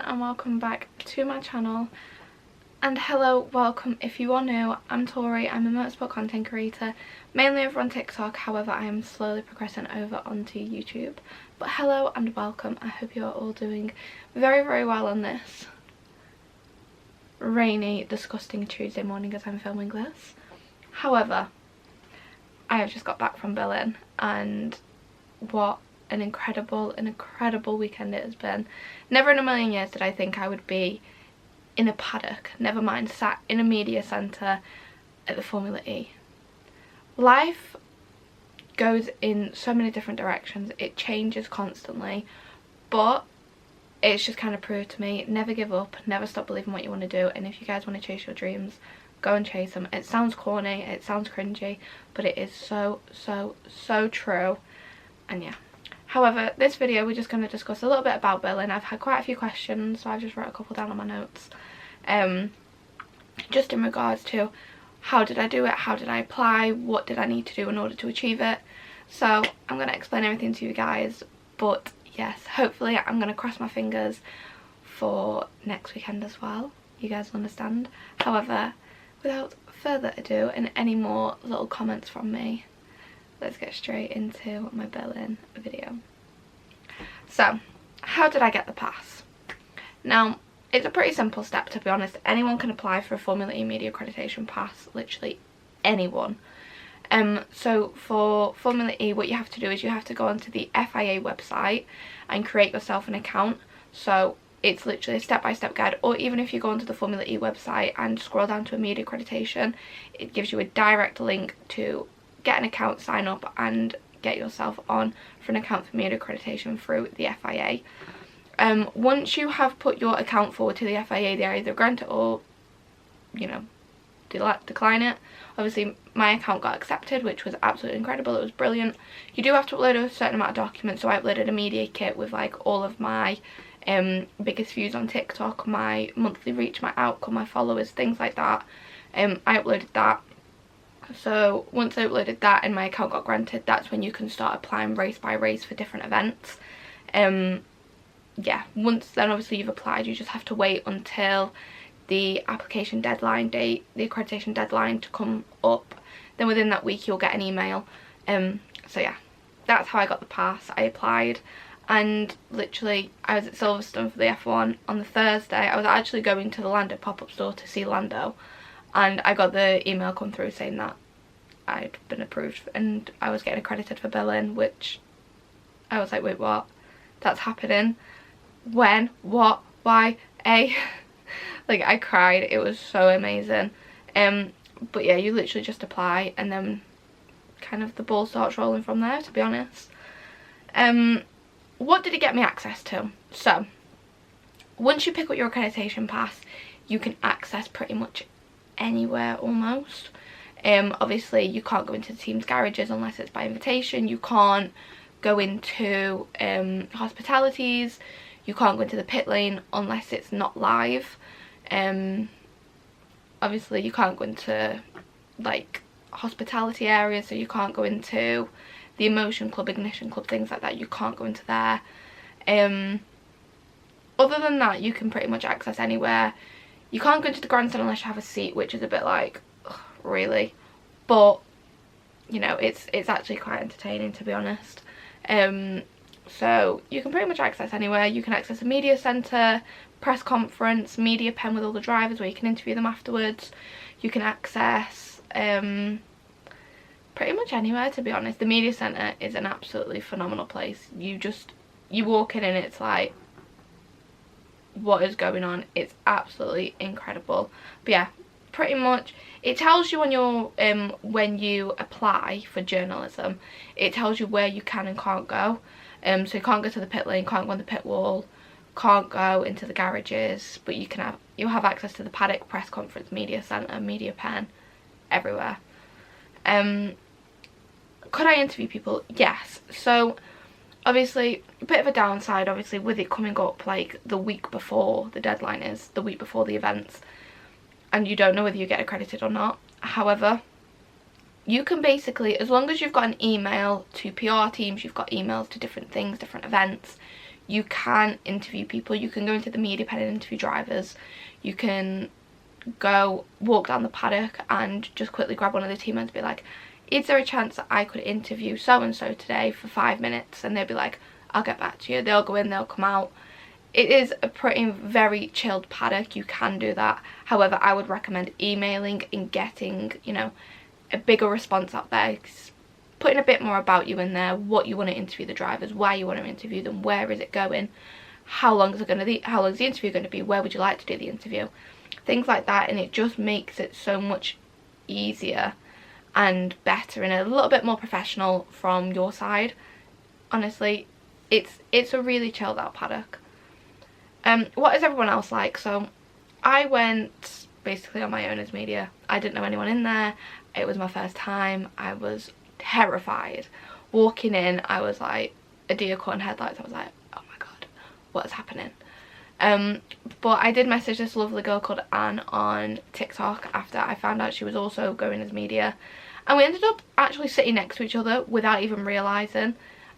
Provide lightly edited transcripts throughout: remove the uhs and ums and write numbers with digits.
and welcome back to my channel. And hello, welcome if you are new. I'm Tori, I'm a motorsport content creator, mainly over on TikTok, however I am slowly progressing over onto YouTube. But hello and welcome, I hope you are all doing very well on this rainy, disgusting Tuesday morning as I'm filming this. However, I have just got back from Berlin and what an incredible weekend it has been. Never in a million years did I think I would be in a paddock, never mind sat in a media centre at the Formula E. Life goes in so many different directions, it changes constantly, but it's just kind of proved to me, never give up, never stop believing what you want to do, and if you guys want to chase your dreams, go and chase them. It sounds corny, it sounds cringy, but it is so true. And yeah, however, this video we're just going to discuss a little bit about Berlin. I've had quite a few questions, so I've just wrote a couple down on my notes, just in regards to how did I do it, how did I apply, what did I need to do in order to achieve it. So I'm going to explain everything to you guys, but yes, hopefully I'm going to cross my fingers for next weekend as well, you guys will understand. However, without further ado and any more little comments from me, let's get straight into my Berlin video. So, how did I get the pass? Now, it's a pretty simple step, to be honest. Anyone can apply for a Formula E Media Accreditation Pass, literally anyone. So for Formula E, what you have to do is you have to go onto the FIA website and create yourself an account. So it's literally a step-by-step guide, or even if you go onto the Formula E website and scroll down to a media accreditation, it gives you a direct link to get an account, sign up and get yourself on for an account for media accreditation through the FIA. Once you have put your account forward to the FIA, they either grant it or, you know, decline it. Obviously my account got accepted, which was absolutely incredible, it was brilliant. You do have to upload a certain amount of documents, so I uploaded a media kit with like all of my biggest views on TikTok, my monthly reach, my outcome, my followers, things like that. I uploaded that. So once I uploaded that and my account got granted, that's when you can start applying race by race for different events. Yeah, once then obviously you've applied, you just have to wait until the application deadline date, the accreditation deadline to come up. Then within that week you'll get an email. So yeah, that's how I got the pass. I applied and literally I was at Silverstone for the F1 on the Thursday. I was actually going to the Lando pop-up store to see Lando, and I got the email come through saying that I'd been approved and I was getting accredited for Berlin, which I was like, wait, what? That's happening? When? What? Why? Like, I cried, it was so amazing. But yeah, you literally just apply and then kind of the ball starts rolling from there, to be honest. What did it get me access to? So, once you pick up your accreditation pass, you can access pretty much anywhere almost. Obviously you can't go into the team's garages unless it's by invitation, you can't go into hospitalities, you can't go into the pit lane unless it's not live. Obviously you can't go into like hospitality areas, so you can't go into the Emotion Club, Ignition Club, things like that, you can't go into there. Other than that, you can pretty much access anywhere. You can't go into the grandstand unless you have a seat, which is a bit like, ugh, really, but you know, it's actually quite entertaining, to be honest. So you can pretty much access anywhere. You can access a media centre, press conference, media pen with all the drivers where you can interview them afterwards. You can access pretty much anywhere, to be honest. The media centre is an absolutely phenomenal place. You walk in and it's like, what is going on? It's absolutely incredible. But yeah, pretty much it tells you on your when you apply for journalism, it tells you where you can and can't go. So you can't go to the pit lane, can't go on the pit wall, can't go into the garages, but you'll have access to the paddock, press conference, media centre, media pen, everywhere. Could I interview people? Yes. So obviously a bit of a downside, obviously, with it coming up like the week before the deadline is, the week before the events, and you don't know whether you get accredited or not. However, you can basically, as long as you've got an email to PR teams, you've got emails to different things, different events, you can interview people. You can go into the media pen and interview drivers. You can go walk down the paddock and just quickly grab one of the team members and be like, is there a chance that I could interview so and so today for 5 minutes? And they'll be like, I'll get back to you. They'll go in, they'll come out. It is a very chilled paddock. You can do that. However, I would recommend emailing and getting, you know, a bigger response out there. Putting a bit more about you in there, what you want to interview the drivers, why you want to interview them, where is it going, how long is the interview going to be, where would you like to do the interview, things like that. And it just makes it so much easier and better and a little bit more professional from your side. Honestly, it's a really chilled out paddock. What is everyone else like? So I went basically on my own as media. I didn't know anyone in there. It was my first time. I was terrified. Walking in, I was like a deer caught in headlights. I was like, oh my god, what is happening? But I did message this lovely girl called Anne on TikTok after I found out she was also going as media, and we ended up actually sitting next to each other without even realising.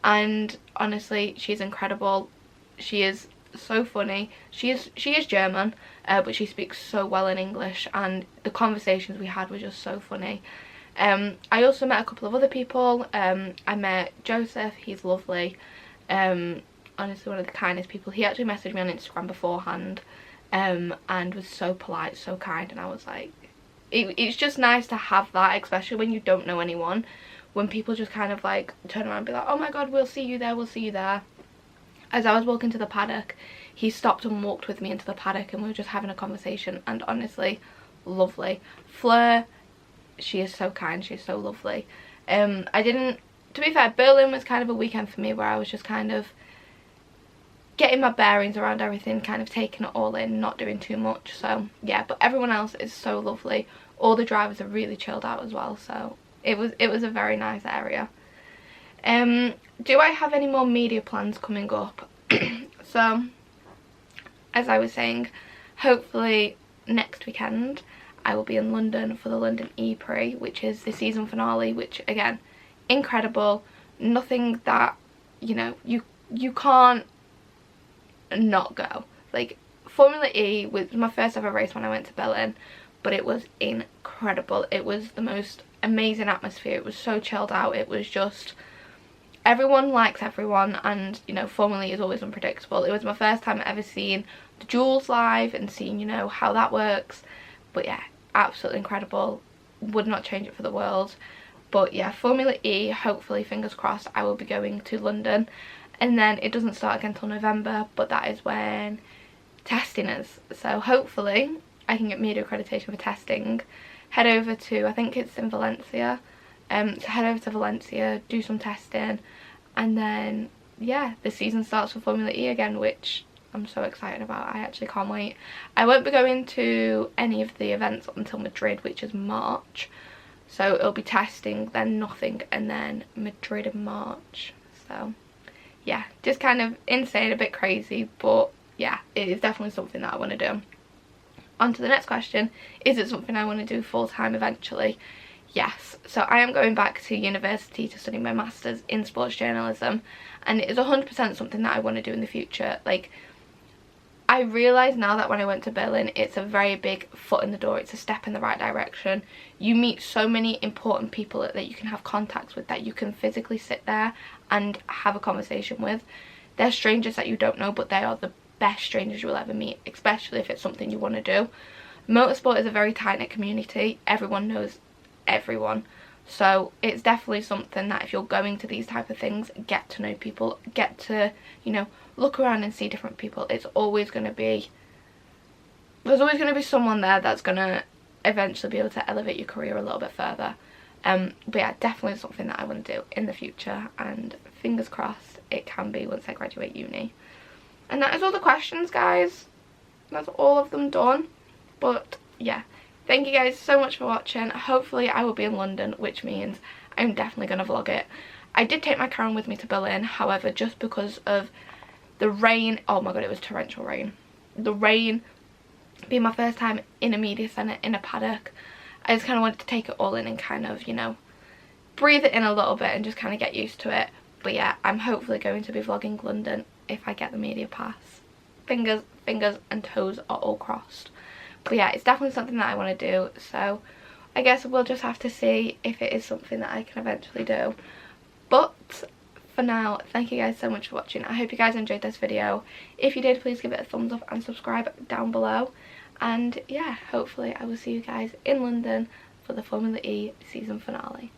And honestly, she's incredible. She is so funny. She is German, but she speaks so well in English, and the conversations we had were just so funny. I also met a couple of other people. I met Joseph. He's lovely. Honestly, one of the kindest people. He actually messaged me on Instagram beforehand, and was so polite, so kind, and I was like, it's just nice to have that, especially when you don't know anyone, when people just kind of like turn around and be like, oh my god, we'll see you there, we'll see you there. As I was walking to the paddock, he stopped and walked with me into the paddock, and we were just having a conversation, and honestly, lovely. Fleur, she is so kind, she's so lovely. To be fair, Berlin was kind of a weekend for me where I was just kind of getting my bearings around everything, kind of taking it all in, not doing too much. So yeah, but everyone else is so lovely. All the drivers are really chilled out as well, so it was a very nice area. Do I have any more media plans coming up? So as I was saying, hopefully next weekend I will be in London for the London E-Prix, which is the season finale, which again, incredible. Nothing that, you know, you can't not go. Like, Formula E was my first ever race when I went to Berlin, but it was incredible. It was the most amazing atmosphere. It was so chilled out. It was just, everyone likes everyone, and you know, Formula E is always unpredictable. It was my first time ever seeing the duels live and seeing, you know, how that works. But yeah, absolutely incredible. Would not change it for the world. But yeah, Formula E, hopefully, fingers crossed, I will be going to London. And then it doesn't start again until November, but that is when testing is. So hopefully I can get media accreditation for testing, head over to, I think it's in Valencia, so head over to Valencia, do some testing, and then yeah, the season starts for Formula E again, which I'm so excited about. I actually can't wait. I won't be going to any of the events until Madrid, which is March. So it'll be testing, then nothing, and then Madrid in March. So yeah, just kind of insane, a bit crazy, but yeah, it is definitely something that I want to do. On to the next question, is it something I want to do full time eventually? Yes. So I am going back to university to study my masters in sports journalism, and it is 100% something that I want to do in the future. Like, I realise now that when I went to Berlin, it's a very big foot in the door. It's a step in the right direction. You meet so many important people that you can have contacts with, that you can physically sit there and have a conversation with. They're strangers that you don't know, but they are the best strangers you will ever meet, especially if it's something you want to do. Motorsport is a very tight-knit community. Everyone knows everyone. So it's definitely something that if you're going to these type of things, get to know people, get to, you know, look around and see different people. It's always going to be, there's always going to be someone there that's going to eventually be able to elevate your career a little bit further. But yeah, definitely something that I want to do in the future, and fingers crossed it can be once I graduate uni. And that is all the questions, guys. That's all of them done. But yeah, thank you guys so much for watching. Hopefully I will be in London, which means I'm definitely going to vlog it. I did take my Karen with me to Berlin, however, just because of the rain, oh my god, it was torrential rain. The rain, being my first time in a media centre, in a paddock, I just kind of wanted to take it all in and kind of, you know, breathe it in a little bit and just kind of get used to it. But yeah, I'm hopefully going to be vlogging London if I get the media pass. Fingers and toes are all crossed. But yeah, it's definitely something that I want to do, so I guess we'll just have to see if it is something that I can eventually do. But for now, thank you guys so much for watching. I hope you guys enjoyed this video. If you did, please give it a thumbs up and subscribe down below. And yeah, hopefully I will see you guys in London for the Formula E season finale.